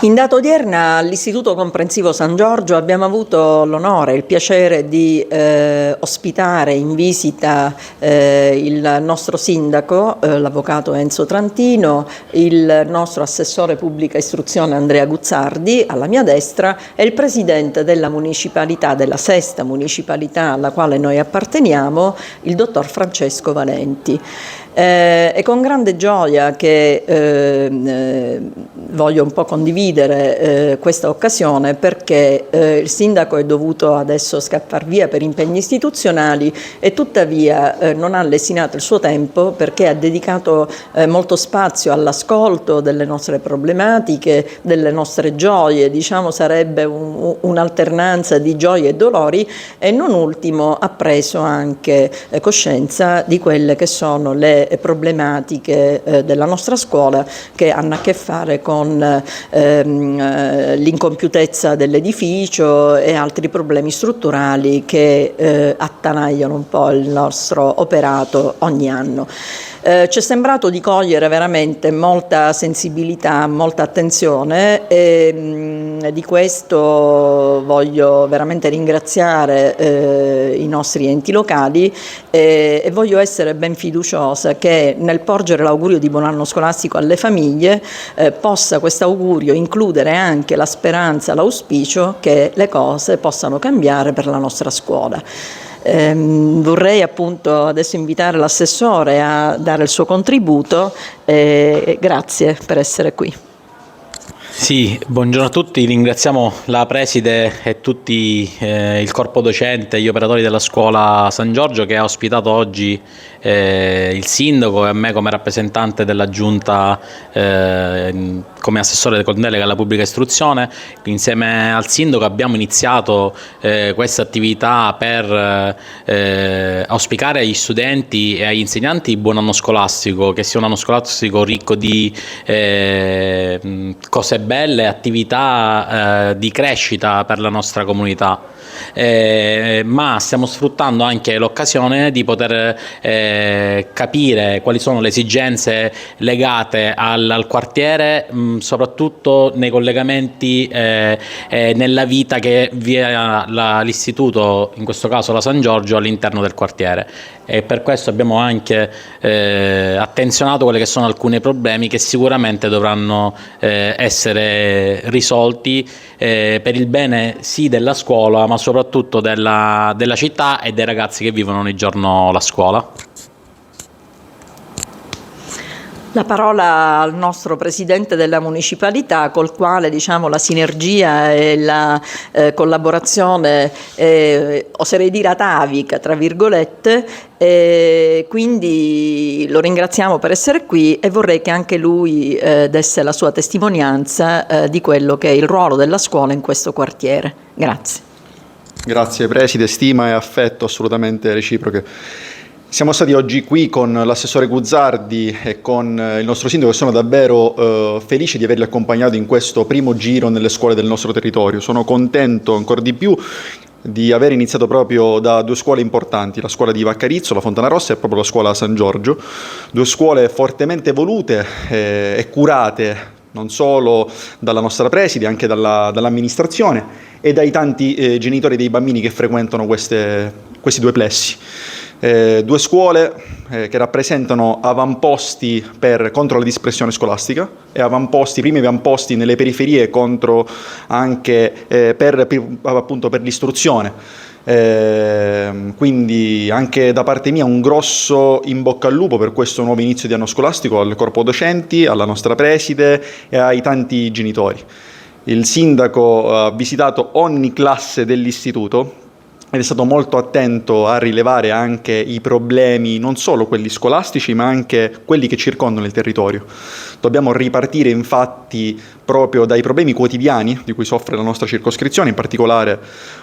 In data odierna all'Istituto Comprensivo San Giorgio abbiamo avuto l'onore e il piacere di ospitare in visita il nostro sindaco, l'avvocato Enzo Trantino, il nostro assessore pubblica istruzione Andrea Guzzardi alla mia destra e il presidente della municipalità, della sesta municipalità alla quale noi apparteniamo, il dottor Francesco Valenti. È con grande gioia che voglio un po' condividere questa occasione perché il sindaco è dovuto adesso scappar via per impegni istituzionali e tuttavia non ha lesinato il suo tempo perché ha dedicato molto spazio all'ascolto delle nostre problematiche, delle nostre gioie, diciamo sarebbe un'alternanza di gioie e dolori, e non ultimo ha preso anche coscienza di quelle che sono le problematiche della nostra scuola che hanno a che fare con l'incompiutezza dell'edificio e altri problemi strutturali che attanagliano un po' il nostro operato ogni anno. Ci è sembrato di cogliere veramente molta sensibilità, molta attenzione e di questo voglio veramente ringraziare i nostri enti locali e voglio essere ben fiduciosa che nel porgere l'augurio di buon anno scolastico alle famiglie possa questo augurio includere anche la speranza, l'auspicio che le cose possano cambiare per la nostra scuola. Vorrei appunto adesso invitare l'assessore a dare il suo contributo e grazie per essere qui. Sì, buongiorno a tutti, ringraziamo la preside e tutti il corpo docente, gli operatori della scuola San Giorgio che ha ospitato oggi il sindaco e a me come rappresentante della giunta come assessore con delega alla pubblica istruzione. Insieme al sindaco abbiamo iniziato questa attività per auspicare agli studenti e agli insegnanti buon anno scolastico, che sia un anno scolastico ricco di cose belle, attività di crescita per la nostra comunità. Ma stiamo sfruttando anche l'occasione di poter capire quali sono le esigenze legate al quartiere, soprattutto nei collegamenti nella vita che vi è l'istituto, in questo caso la San Giorgio, all'interno del quartiere. E per questo abbiamo anche attenzionato quelli che sono alcuni problemi che sicuramente dovranno essere risolti per il bene sì della scuola, ma soprattutto della città e dei ragazzi che vivono ogni giorno la scuola. La parola al nostro presidente della municipalità, col quale diciamo la sinergia e la collaborazione oserei dire atavica tra virgolette, quindi lo ringraziamo per essere qui e vorrei che anche lui desse la sua testimonianza di quello che è il ruolo della scuola in questo quartiere. Grazie. Grazie preside, stima e affetto assolutamente reciproche. Siamo stati oggi qui con l'assessore Guzzardi e con il nostro sindaco e sono davvero felice di averli accompagnato in questo primo giro nelle scuole del nostro territorio. Sono contento ancora di più di aver iniziato proprio da due scuole importanti, la scuola di Vaccarizzo, la Fontana Rossa e proprio la scuola San Giorgio, due scuole fortemente volute e curate non solo dalla nostra preside, anche dall'amministrazione e dai tanti genitori dei bambini che frequentano questi due plessi. Due scuole che rappresentano avamposti contro la dispersione scolastica e primi avamposti nelle periferie contro anche appunto per l'istruzione. Quindi anche da parte mia un grosso in bocca al lupo per questo nuovo inizio di anno scolastico al corpo docenti, alla nostra preside e ai tanti genitori. Il sindaco ha visitato ogni classe dell'istituto ed è stato molto attento a rilevare anche i problemi, non solo quelli scolastici, ma anche quelli che circondano il territorio. Dobbiamo ripartire infatti proprio dai problemi quotidiani di cui soffre la nostra circoscrizione, in particolare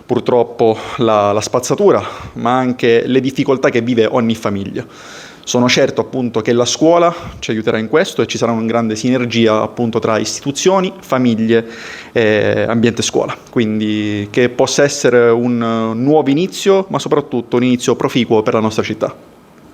purtroppo la spazzatura, ma anche le difficoltà che vive ogni famiglia. Sono certo appunto che la scuola ci aiuterà in questo e ci sarà una grande sinergia appunto tra istituzioni, famiglie e ambiente scuola. Quindi che possa essere un nuovo inizio, ma soprattutto un inizio proficuo per la nostra città.